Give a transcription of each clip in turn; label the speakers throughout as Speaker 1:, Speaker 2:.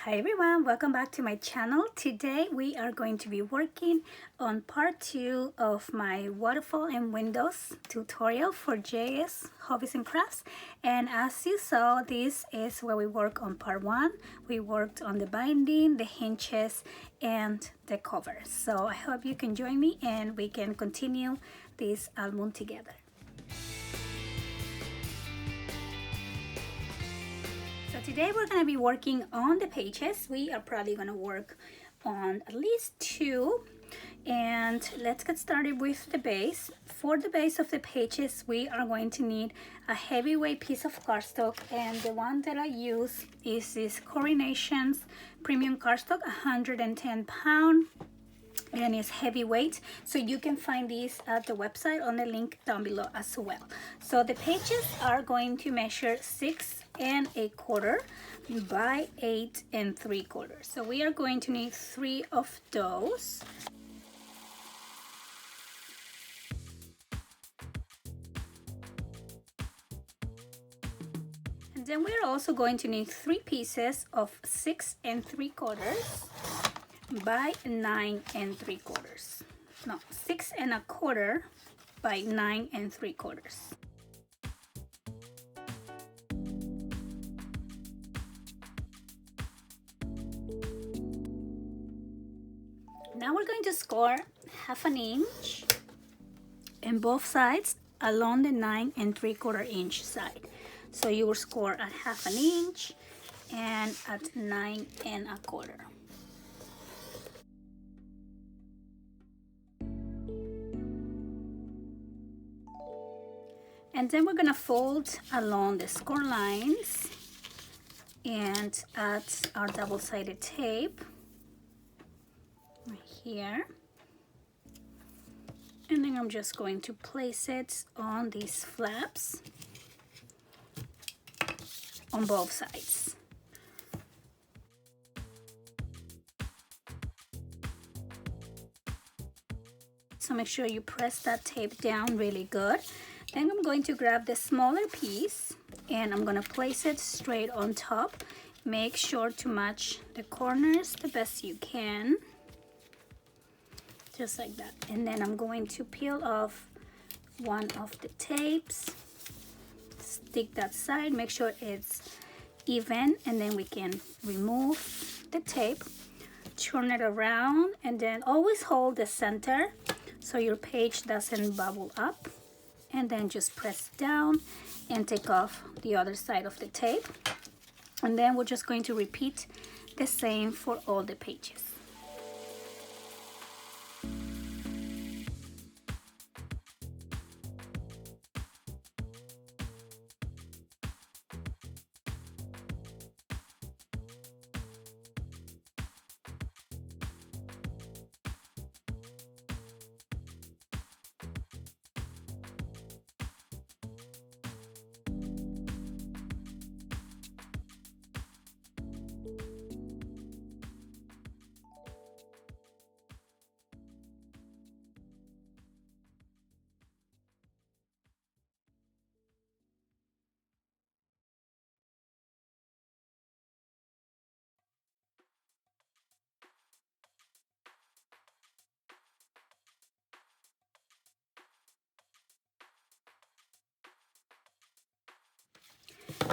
Speaker 1: Hi everyone, welcome back to my channel. Today we are going to be working on part 2 of my waterfall and windows tutorial for JS Hobbies and Crafts. And as you saw, this is where we work on part 1. We worked on the binding, the hinges, and the cover. So I hope you can join me and we can continue this album together. So today we're going to be working on the pages. We are probably going to work on at least 2. And let's get started with the base. For the base of the pages, we are going to need a heavyweight piece of cardstock. And the one that I use is this Coronations Premium Cardstock, 110 pound. And it's heavyweight, so you can find these at the website on the link down below as well. So the pages are going to measure 6 1/4 by 8 3/4. So we are going to need 3 of those. And then we're also going to need 3 pieces of 6 3/4 by 9 3/4. No, 6 1/4 by 9 3/4. Now we're going to score 1/2 inch in both sides along the 9 3/4 inch side. So you will score at 1/2 inch and at 9 1/4. And then we're going to fold along the score lines and add our double-sided tape right here. And then I'm just going to place it on these flaps on both sides. So make sure you press that tape down really good. Then I'm going to grab the smaller piece and I'm going to place it straight on top. Make sure to match the corners the best you can. Just like that. And then I'm going to peel off one of the tapes. Stick that side, make sure it's even, and then we can remove the tape. Turn it around and then always hold the center so your page doesn't bubble up. And then just press down and take off the other side of the tape. And then we're just going to repeat the same for all the pages.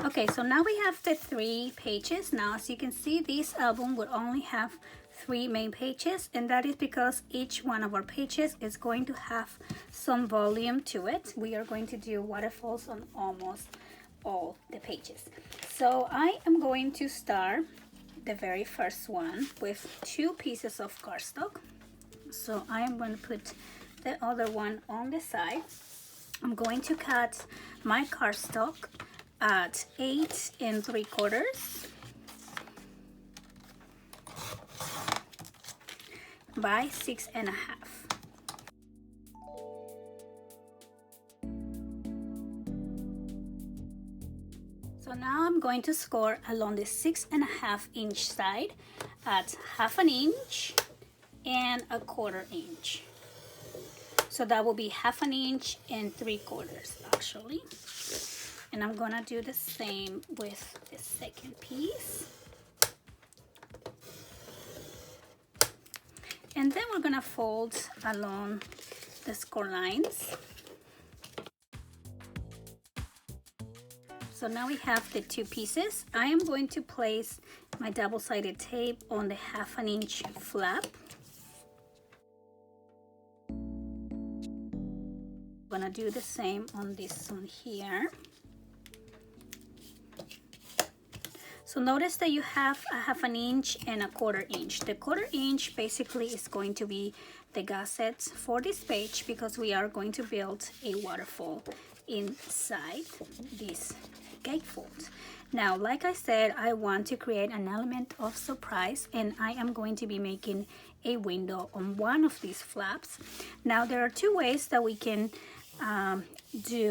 Speaker 1: Okay, so now we have the 3 pages. Now, as you can see, this album would only have 3 main pages, and that is because each one of our pages is going to have some volume to it. We are going to do waterfalls on almost all the pages. So I am going to start the very first one with 2 pieces of cardstock. So I am going to put the other one on the side. I'm going to cut my cardstock at 8 3/4 by 6 1/2. So now I'm going to score along the 6 1/2 inch side at 1/2 inch and 1/4 inch. So that will be 1/2 inch and 3/4 actually. And I'm gonna do the same with the second piece. and then we're gonna fold along the score lines. So now we have the two pieces. I am going to place my double-sided tape on the 1/2 inch flap. I'm gonna do the same on this one here. So notice that you have a 1/2 inch and a 1/4 inch. The 1/4 inch basically is going to be the gussets for this page because we are going to build a waterfall inside this gatefold. Now, like I said, I want to create an element of surprise, and I am going to be making a window on one of these flaps. Now, there are two ways that we can do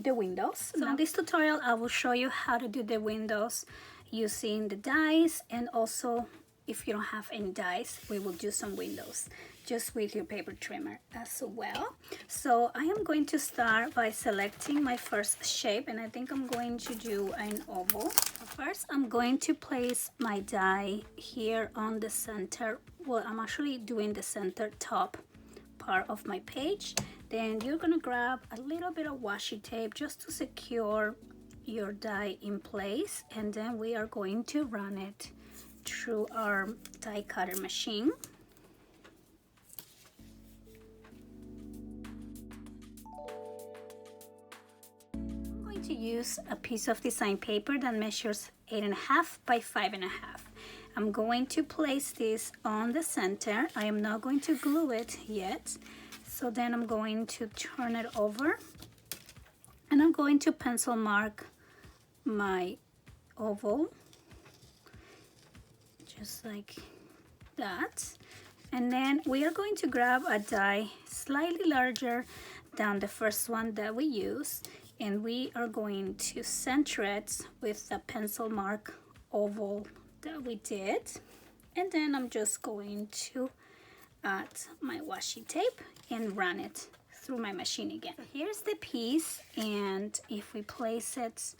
Speaker 1: the windows. So in this tutorial, I will show you how to do the windows using the dies, and also if you don't have any dies, we will do some windows just with your paper trimmer as well. So I am going to start by selecting my first shape, and I think I'm going to do an oval. First, I'm going to place my die here on the center. Well, I'm actually doing the center top part of my page. Then you're gonna grab a little bit of washi tape just to secure your die in place, and then we are going to run it through our die cutter machine. I'm going to use a piece of design paper that measures 8.5 by 5.5. I'm going to place this on the center. I am not going to glue it yet. So then I'm going to turn it over, and I'm going to pencil mark my oval just like that. And then we are going to grab a die slightly larger than the first one that we used, and we are going to center it with the pencil mark oval that we did. And then I'm just going to add my washi tape and run it through my machine again. So here's the piece, and if we place it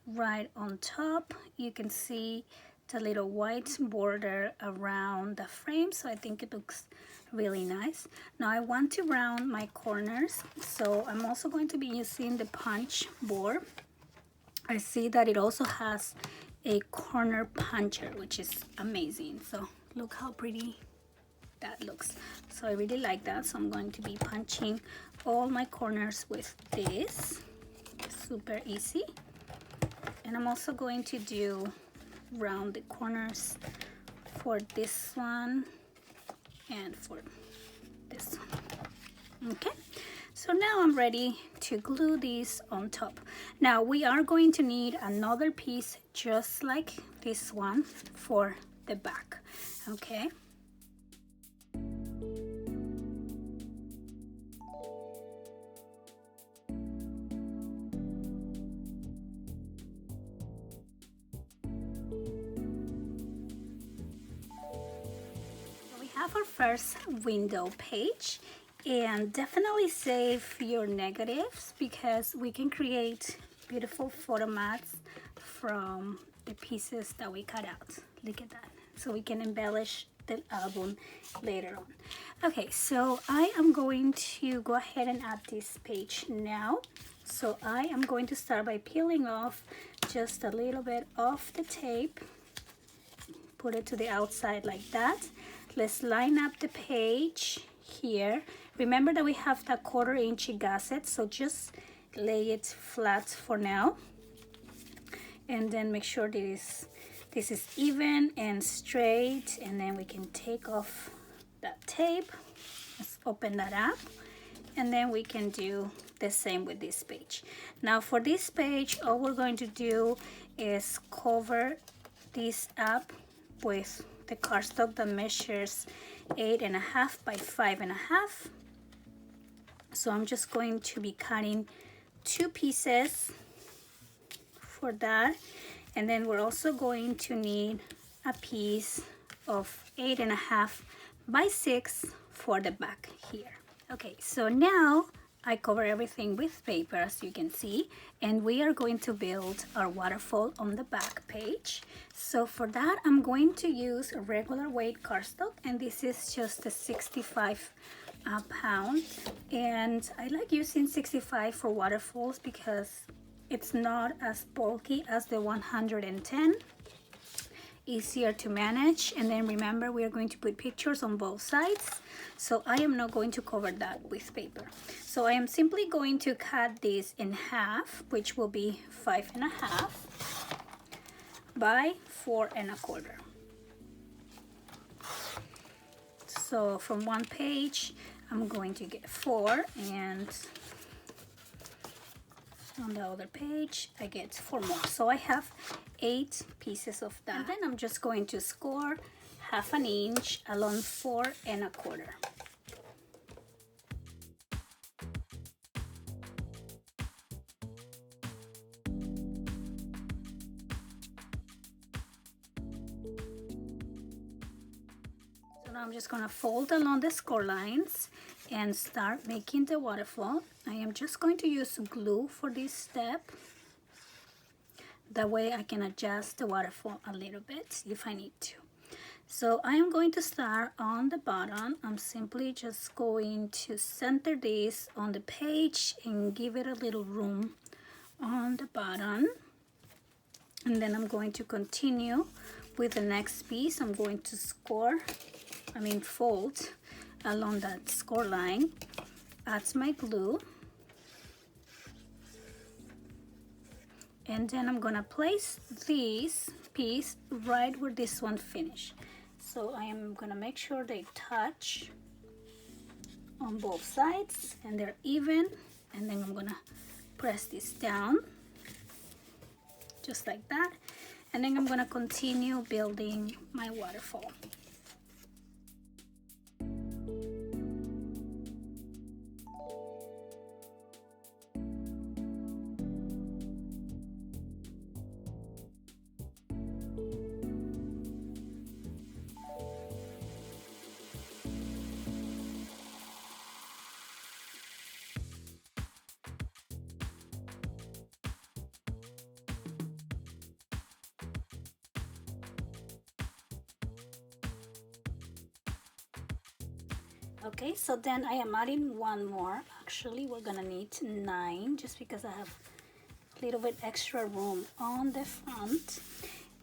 Speaker 1: right on top, you can see the little white border around the frame, so I think it looks really nice. Now I want to round my corners, so I'm also going to be using the punch board. I see that it also has a corner puncher, which is amazing. So look how pretty that looks. So I really like that, so I'm going to be punching all my corners with this. Super easy. And I'm also going to do round the corners for this one and for this one. Okay, so now I'm ready to glue these on top. Now we are going to need another piece just like this one for the back. Okay, have our first window page, and definitely save your negatives because we can create beautiful photo mats from the pieces that we cut out. Look at that. So we can embellish the album later on. Okay, so I am going to go ahead and add this page now. So I am going to start by peeling off just a little bit of the tape. Put it to the outside like that. Let's line up the page here. Remember that we have the 1/4 inch gusset, so just lay it flat for now. And then make sure this is even and straight, and then we can take off that tape. Let's open that up, and then we can do the same with this page. Now for this page, all we're going to do is cover this up with the cardstock that measures 8.5 by 5.5. So I'm just going to be cutting 2 pieces for that, and then we're also going to need a piece of 8.5 by 6 for the back here. Okay, so now I cover everything with paper, as you can see, and we are going to build our waterfall on the back page. So for that, I'm going to use a regular weight cardstock, and this is just a 65 pound. And I like using 65 for waterfalls because it's not as bulky as the 110. Easier to manage. And then remember, we are going to put pictures on both sides, so I am not going to cover that with paper. So I am simply going to cut this in half, which will be 5.5 by 4.25. So from one page I'm going to get 4, and on the other page I get 4 more, so I have 8 pieces of that. And then I'm just going to score 1/2 inch along 4.25. So now I'm just gonna fold along the score lines and start making the waterfall. I am just going to use glue for this step. That way I can adjust the waterfall a little bit if I need to. So I am going to start on the bottom. I'm simply just going to center this on the page and give it a little room on the bottom. And then I'm going to continue with the next piece. I'm going to fold along that score line. That's my glue. And then I'm gonna place this piece right where this one finished. So I am gonna make sure they touch on both sides and they're even. And then I'm gonna press this down just like that. And then I'm gonna continue building my waterfall. Okay, so then I am adding one more. Actually, we're gonna need 9 just because I have a little bit extra room on the front.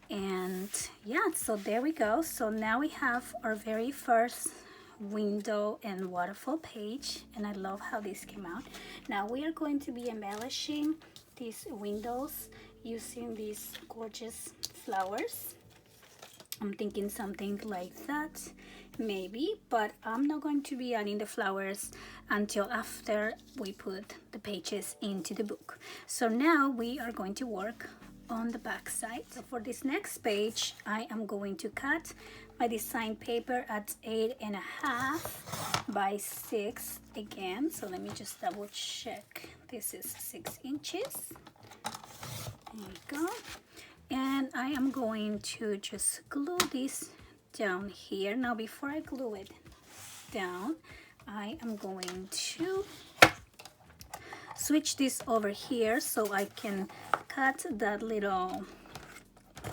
Speaker 1: And yeah, so there we go. So now we have our very first window and waterfall page, and I love how this came out. Now we are going to be embellishing these windows using these gorgeous flowers. I'm thinking something like that, maybe, but I'm not going to be adding the flowers until after we put the pages into the book. So now we are going to work on the back side. So for this next page, I am going to cut my design paper at 8.5 by 6 again. So let me just double check. This is 6 inches. There you go. And I am going to just glue this down here. Now before I glue it down, I am going to switch this over here so I can cut that little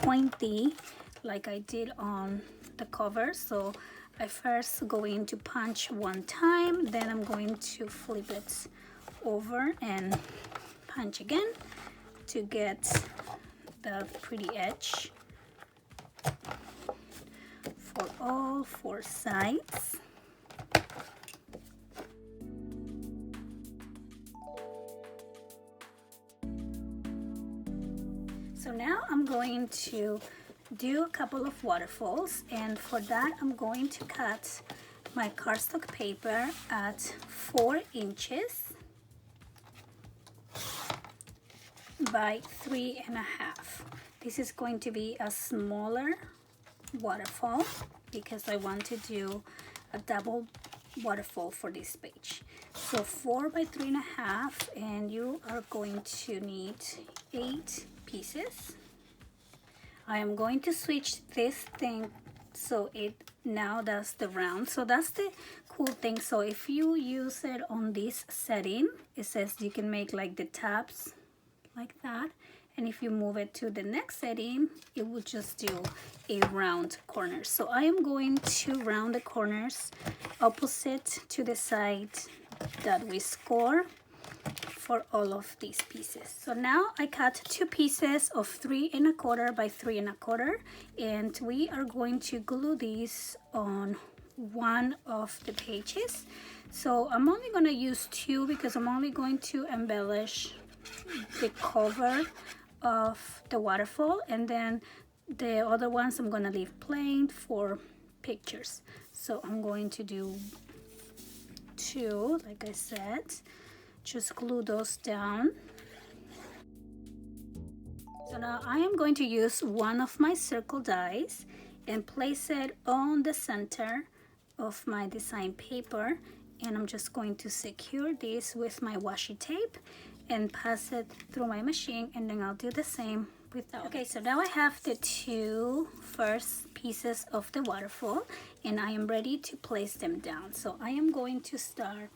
Speaker 1: pointy like I did on the cover. So I first going to punch one time, then I'm going to flip it over and punch again to get the pretty edge for all 4 sides. So now I'm going to do a couple of waterfalls, and for that I'm going to cut my cardstock paper at 4 inches by 3.5. This is going to be a smaller waterfall because I want to do a double waterfall for this page. So 4 by 3.5, and you are going to need 8 pieces. I am going to switch this thing so it now does the round. So that's the cool thing. So if you use it on this setting, it says you can make like the tabs like that, and if you move it to the next setting, it will just do a round corner. So I am going to round the corners opposite to the side that we score for all of these pieces. So now I cut 2 pieces of 3 1/4 by 3 1/4, and we are going to glue these on one of the pages. So I'm only going to use 2 because I'm only going to embellish the cover of the waterfall, and then the other ones I'm going to leave plain for pictures. So I'm going to do 2, like I said. Just glue those down. So now I am going to use one of my circle dies and place it on the center of my design paper, and I'm just going to secure this with my washi tape and pass it through my machine, and then I'll do the same with that. Okay, so now I have the 2 first pieces of the waterfall, and I am ready to place them down. So I am going to start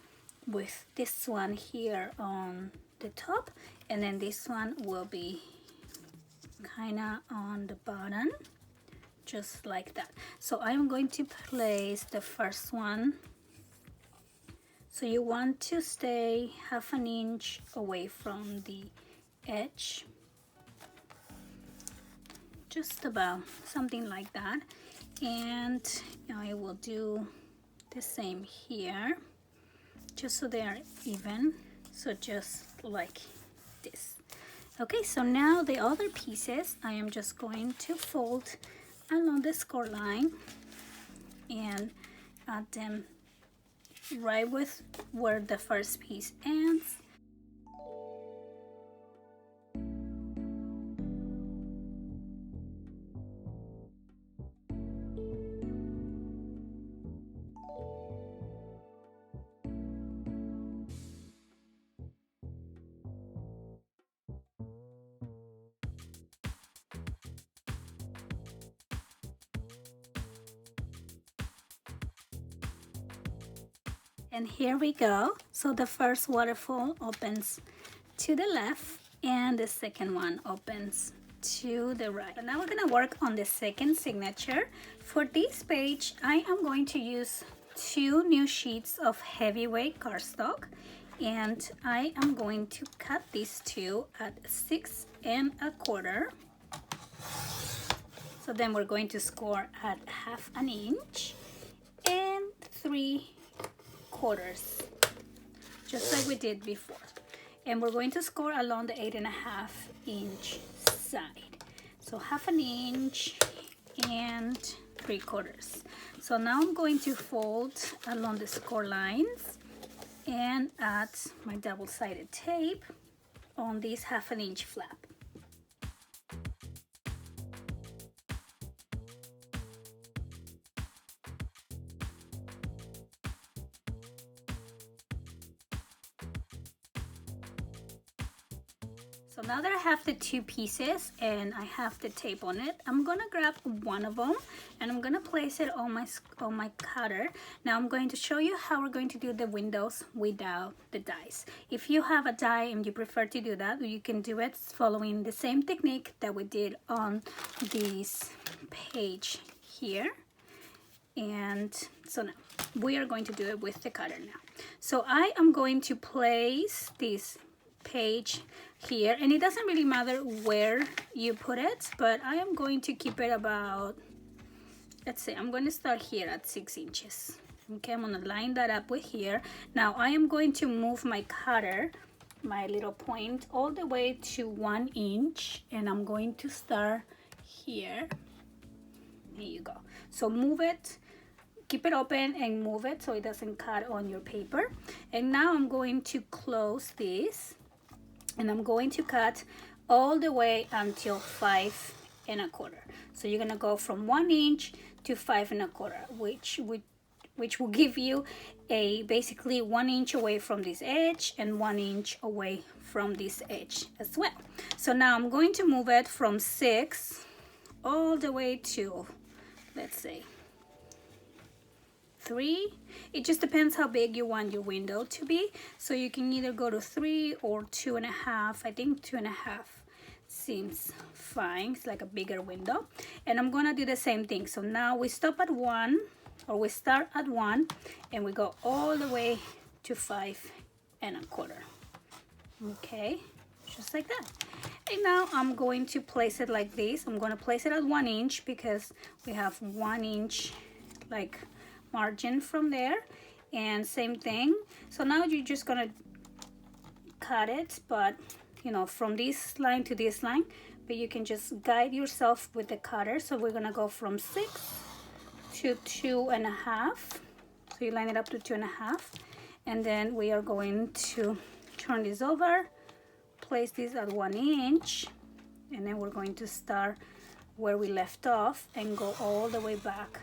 Speaker 1: with this one here on the top, and then this one will be kind of on the bottom, just like that. So I'm going to place the first one. So you want to stay 1/2 inch away from the edge, just about something like that. And I will do the same here, just so they are even. So just like this. Okay, so now the other pieces I am just going to fold along the score line and add them right with where the first piece ends. And here we go. So the first waterfall opens to the left and the second one opens to the right. So now we're gonna work on the second signature. For this page, I am going to use 2 new sheets of heavyweight cardstock, and I am going to cut these 2 at 6 1/4. So then we're going to score at 1/2 inch and 3/4, just like we did before. And we're going to score along the 8.5 inch side. So 1/2 inch and 3/4. So now I'm going to fold along the score lines and add my double-sided tape on this 1/2 inch flap. So now that I have the 2 pieces and I have the tape on it, I'm gonna grab one of them and I'm gonna place it on my cutter. Now I'm going to show you how we're going to do the windows without the dies. If you have a die and you prefer to do that, you can do it following the same technique that we did on this page here. And so now we are going to do it with the cutter now. So I am going to place this page here, and it doesn't really matter where you put it, but I am going to keep it about, let's say I'm going to start here at 6 inches. Okay, I'm going to line that up with here. Now I am going to move my cutter, my little point, all the way to 1 inch, and I'm going to start here. Here you go. So move it, keep it open and move it so it doesn't cut on your paper. And now I'm going to close this, and I'm going to cut all the way until 5 1/4. So you're gonna go from 1 inch to 5 1/4, which will give you a basically 1 inch away from this edge and 1 inch away from this edge as well. So now I'm going to move it from 6 all the way to let's say 3. It just depends how big you want your window to be. So you can either go to 3 or 2.5. I think 2.5 seems fine. It's like a bigger window. And I'm gonna do the same thing. So now we stop at 1, or we start at 1 and we go all the way to 5.25. Okay, just like that. And now I'm going to place it like this. I'm going to place it at 1 inch because we have 1 inch like margin from there, and same thing. So now you're just gonna cut it, but you know, from this line to this line, but you can just guide yourself with the cutter. So we're gonna go from 6 to 2.5. So you line it up to 2.5, and then we are going to turn this over, place this at 1 inch, and then we're going to start where we left off and go all the way back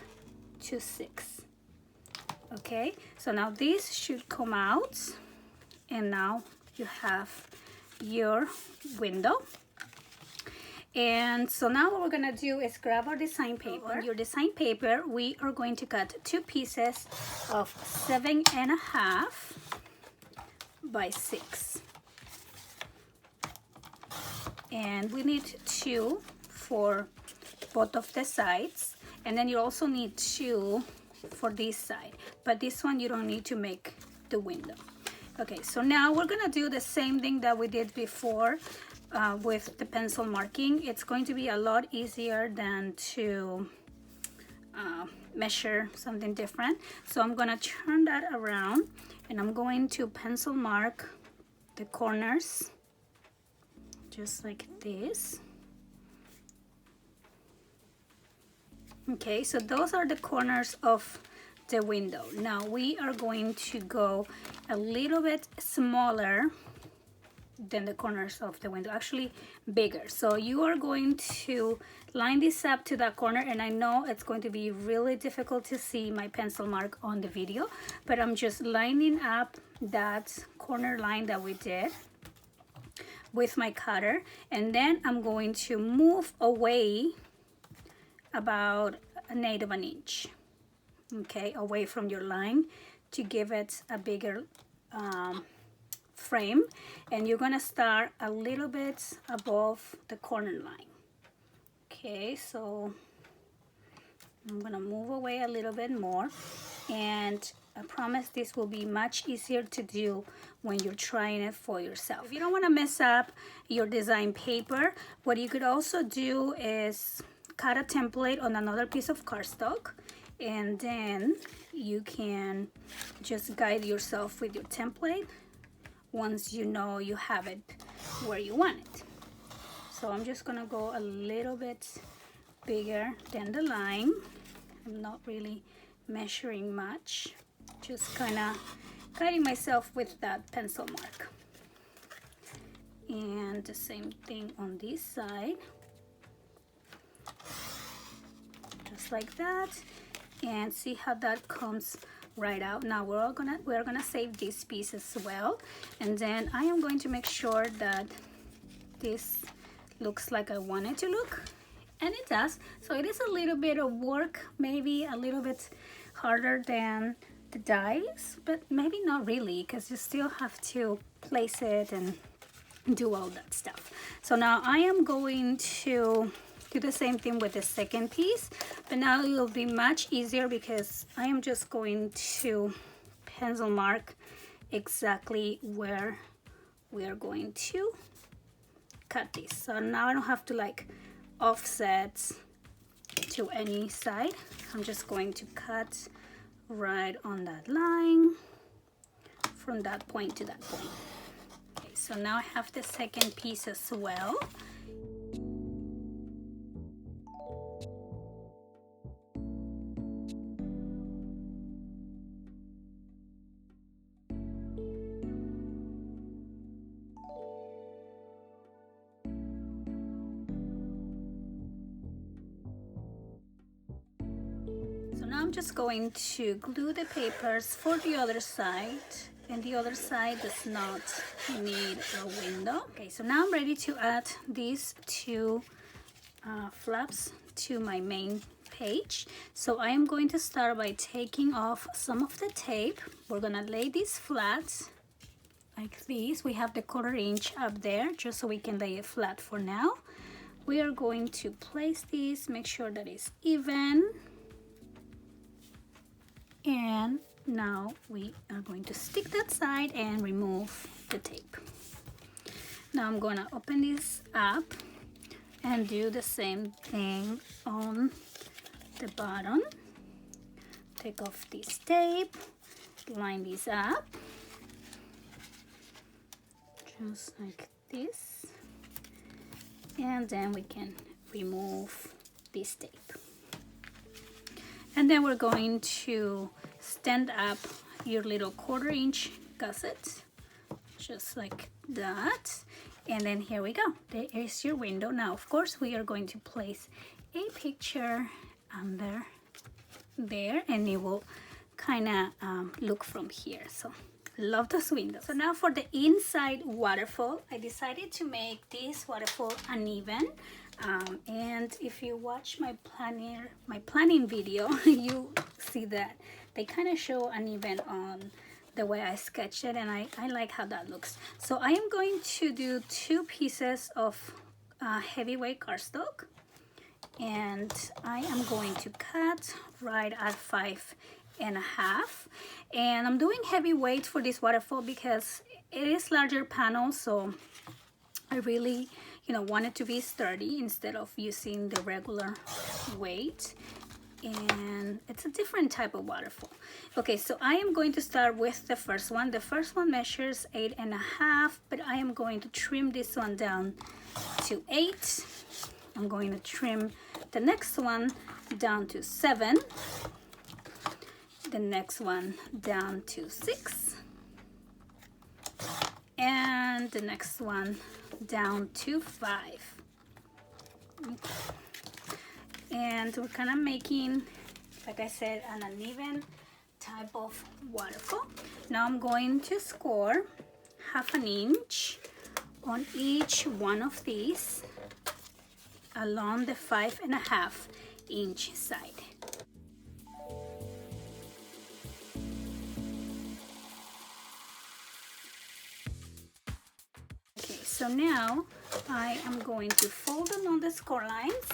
Speaker 1: to 6. Okay, so now this should come out, and now you have your window. And so now what we're gonna do is grab our design paper. On your design paper, we are going to cut 2 pieces of 7.5 by 6, and we need 2 for both of the sides, and then you also need 2 for this side, but this one you don't need to make the window. Okay, so now we're gonna do the same thing that we did before with the pencil marking. It's going to be a lot easier than to measure something different. So I'm gonna turn that around, and I'm going to pencil mark the corners just like this. Okay, so those are the corners of the window. Now we are going to go a little bit smaller than the corners of the window, actually bigger. So you are going to line this up to that corner, and I know it's going to be really difficult to see my pencil mark on the video, but I'm just lining up that corner line that we did with my cutter, and then I'm going to move away about 1/8 of an inch, okay, away from your line to give it a bigger frame. And you're gonna start a little bit above the corner line. Okay, so I'm gonna move away a little bit more, and I promise this will be much easier to do when you're trying it for yourself. If you don't want to mess up your design paper, what you could also do is cut a template on another piece of cardstock, and then you can just guide yourself with your template once you know you have it where you want it. So I'm just gonna go a little bit bigger than the line. I'm not really measuring much, just kind of guiding myself with that pencil mark. And the same thing on this side, just like that, and see how that comes right out. Now we're gonna save this piece as well, and then I am going to make sure that this looks like I want it to look, and it does. So it is a little bit of work, maybe a little bit harder than the dies, but maybe not really, because you still have to place it and do all that stuff. So now I am going to do the same thing with the second piece, but now it will be much easier because I am just going to pencil mark exactly where we are going to cut this. So now I don't have to like offset to any side. I'm just going to cut right on that line from that point to that point. Okay, so now I have the second piece as well. Now I'm just going to glue the papers for the other side, and the other side does not need a window. Okay, so now I'm ready to add these two flaps to my main page. So I am going to start by taking off some of the tape. We're gonna lay this flat like this. We have the 1/4 inch up there just so we can lay it flat for now. We are going to place this, make sure that it's even. And now we are going to stick that side and remove the tape. Now I'm gonna open this up and do the same thing on the bottom. Take off this tape, line this up, just like this, and then we can remove this tape. And then we're going to stand up your little 1/4 inch gusset, just like that. And then here we go, there is your window. Now of course we are going to place a picture under there, and it will kind of look from here. So love those windows. So now for the inside waterfall, I decided to make this waterfall uneven. And if you watch my planning video, you see that they kind of show uneven on the way I sketched it, and I like how that looks. So I am going to do 2 pieces of heavyweight cardstock, and I am going to cut right at 5.5. And I'm doing heavyweight for this waterfall because it is larger panel, so I really want it to be sturdy instead of using the regular weight. And it's a different type of waterfall. Okay, so I am going to start with the first one. The first one measures 8.5, but I am going to trim this one down to 8. I'm going to trim the next one down to 7, the next one down to 6, and the next one down to 5. Okay. And we're kind of making, like I said, an uneven type of waterfall. Now I'm going to score 1/2 inch on each one of these along the 5.5 inch side. Okay, so now I am going to fold along the score lines.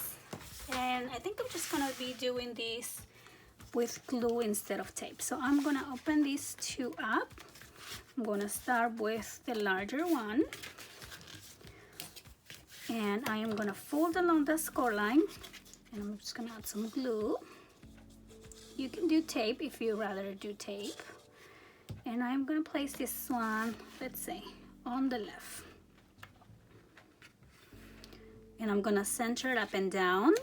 Speaker 1: And I think I'm just gonna be doing this with glue instead of tape. So I'm gonna open these 2 up. I'm gonna start with the larger one, and I am gonna fold along the score line, and I'm just gonna add some glue. You can do tape if you rather do tape. And I'm gonna place this one, let's say, on the left. And I'm gonna center it up and down.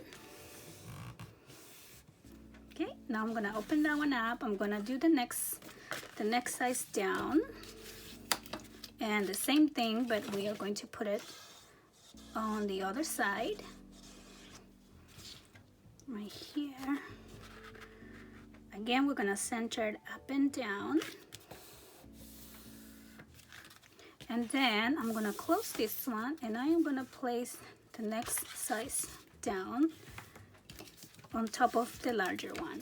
Speaker 1: Okay, now I'm gonna open that one up. I'm gonna do the next size down, and the same thing, but we are going to put it on the other side, right here. Again, we're gonna center it up and down, and then I'm gonna close this one, and I am gonna place the next size down on top of the larger one.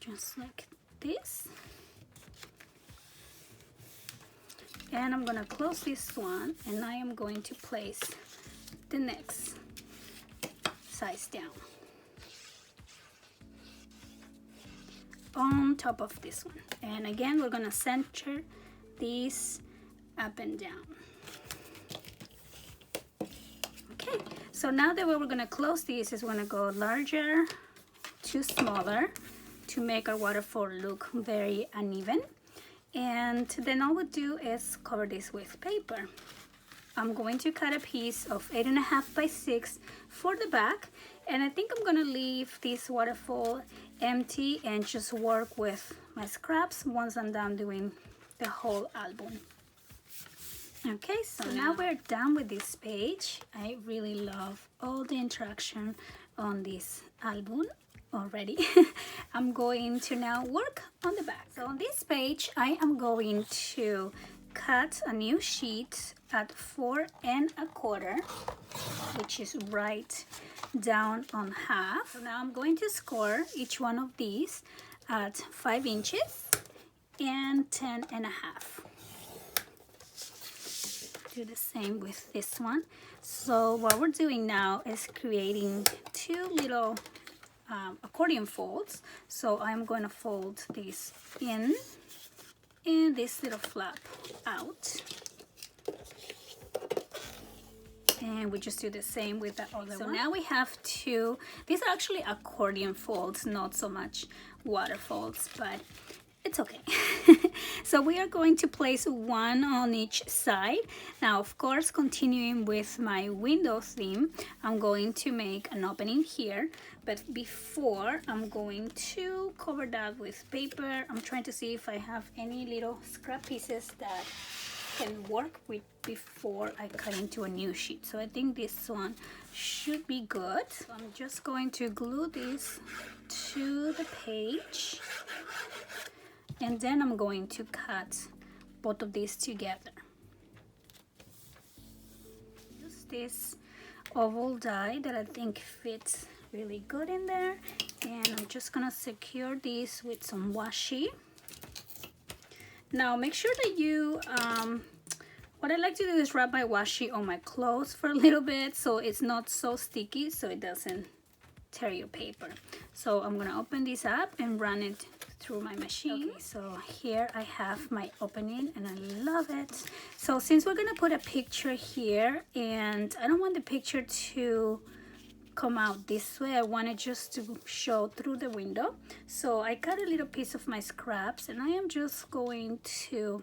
Speaker 1: Just like this. And I'm gonna close this one, and I am going to place the next size down on top of this one. And again, we're gonna center these up and down. Okay, so now the way we're gonna close these is we're gonna go larger to smaller to make our waterfall look very uneven. And then all we do is cover this with paper. I'm going to cut a piece of 8.5 by 6 for the back, and I think I'm gonna leave this waterfall empty and just work with my scraps once I'm done doing the whole album. Okay, so now we're done with this page. I really love all the interaction on this album already. I'm going to now work on the back. So on this page, I am going to cut a new sheet at 4¼ which is right down on half. So now I'm going to score each one of these at 5 inches and 10½. Do the same with this one. So what we're doing now is creating 2 little accordion folds. So I'm going to fold this in and this little flap out. And we just do the same with the other one. So now we have 2, these are actually accordion folds, not so much waterfalls, but it's okay. So we are going to place 1 on each side. Now, of course, continuing with my window theme, I'm going to make an opening here, but before I'm going to cover that with paper. I'm trying to see if I have any little scrap pieces that can work with before I cut into a new sheet. So I think this one should be good. So I'm just going to glue this to the page, and then I'm going to cut both of these together. Use this oval die that I think fits really good in there, and I'm just gonna secure this with some washi. Now make sure that you, what I like to do is wrap my washi on my clothes for a little bit so it's not so sticky, so it doesn't tear your paper. So I'm gonna open this up and run it through my machine. Okay, so here I have my opening and I love it. So since we're gonna put a picture here, and I don't want the picture to come out this way, I want it just to show through the window. So I cut a little piece of my scraps and I am just going to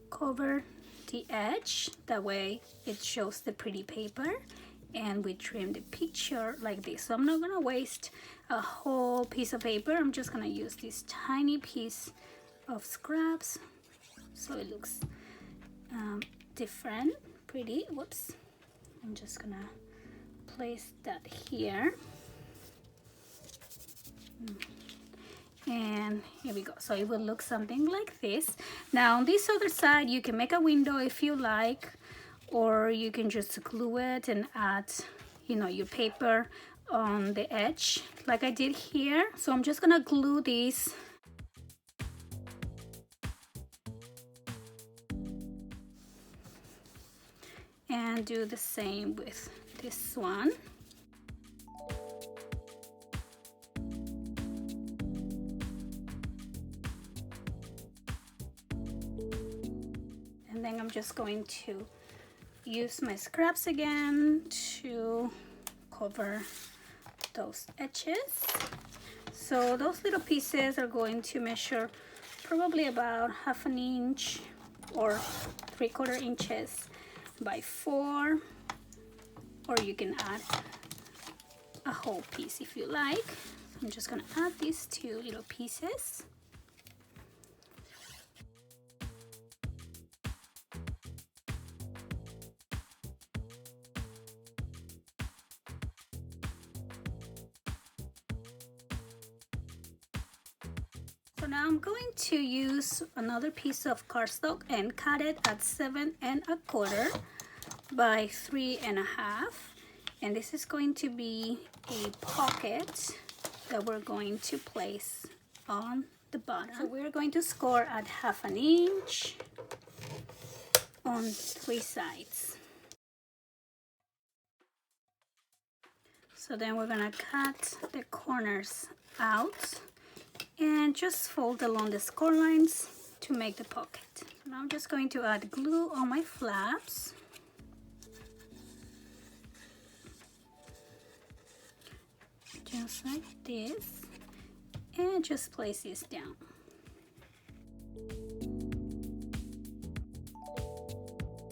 Speaker 1: cover the edge, that way it shows the pretty paper, and we trim the picture like this. So I'm not gonna waste a whole piece of paper. I'm just gonna use this tiny piece of scraps so it looks different, pretty. Whoops. I'm just gonna place that here, and here we go. So it will look something like this. Now on this other side you can make a window if you like, or you can just glue it and add, you know, your paper on the edge like I did here. So I'm just gonna glue these and do the same with this one. And then I'm just going to use my scraps again to cover those edges. So those little pieces are going to measure probably about 1/2 inch or 3/4 inches by 4, or you can add a whole piece if you like. So I'm just gonna add these 2 little pieces. So now I'm going to use another piece of cardstock and cut it at 7¼ by 3½, and this is going to be a pocket that we're going to place on the bottom. So we're going to score at 1/2 inch on 3 sides. So then we're gonna cut the corners out and just fold along the score lines to make the pocket. So now I'm just going to add glue on my flaps. Just like this, and just place this down.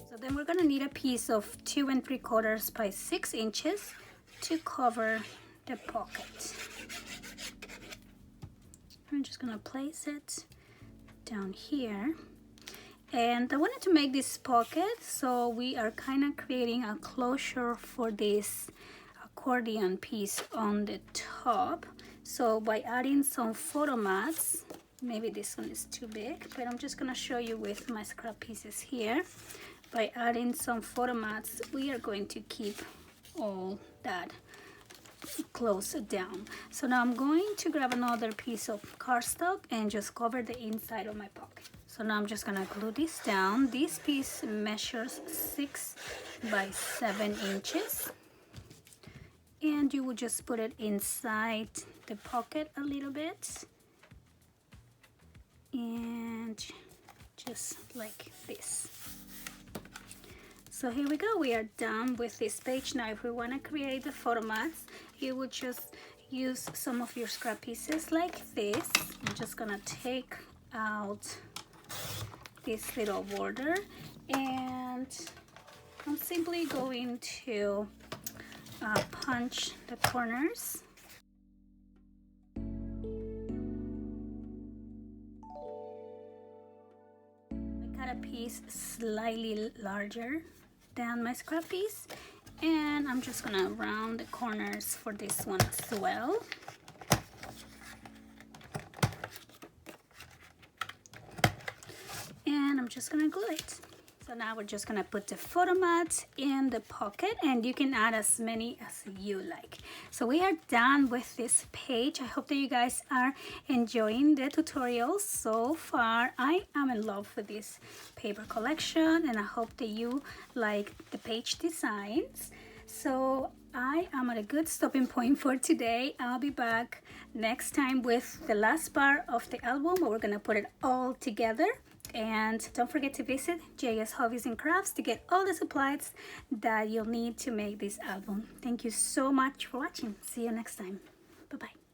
Speaker 1: So then we're gonna need a piece of 2 3/4 by 6 inches to cover the pocket. I'm just gonna place it down here, and I wanted to make this pocket so we are kind of creating a closure for this accordion piece on the top. So by adding some photo mats, maybe this one is too big, but I'm just gonna show you with my scrap pieces here. by adding some photo mats, we are going to keep all that closed down. So now I'm going to grab another piece of cardstock and just cover the inside of my pocket. So now I'm just gonna glue this down. This piece measures 6 by 7 inches. And you will just put it inside the pocket a little bit. And just like this. So here we go, we are done with this page. Now if we want to create the photo mats, you would just use some of your scrap pieces like this. I'm just gonna take out this little border and I'm simply going to punch the corners. I cut a piece slightly larger than my scrap piece, and I'm just gonna round the corners for this one as well. And I'm just gonna glue it. So now we're just gonna put the photo mat in the pocket, and you can add as many as you like. So we are done with this page. I hope that you guys are enjoying the tutorial so far. I am in love with this paper collection, and I hope that you like the page designs. So I am at a good stopping point for today. I'll be back next time with the last part of the album, but we're gonna put it all together. And don't forget to visit JS Hobbies and Crafts to get all the supplies that you'll need to make this album. Thank you so much for watching. See you next time. Bye-bye.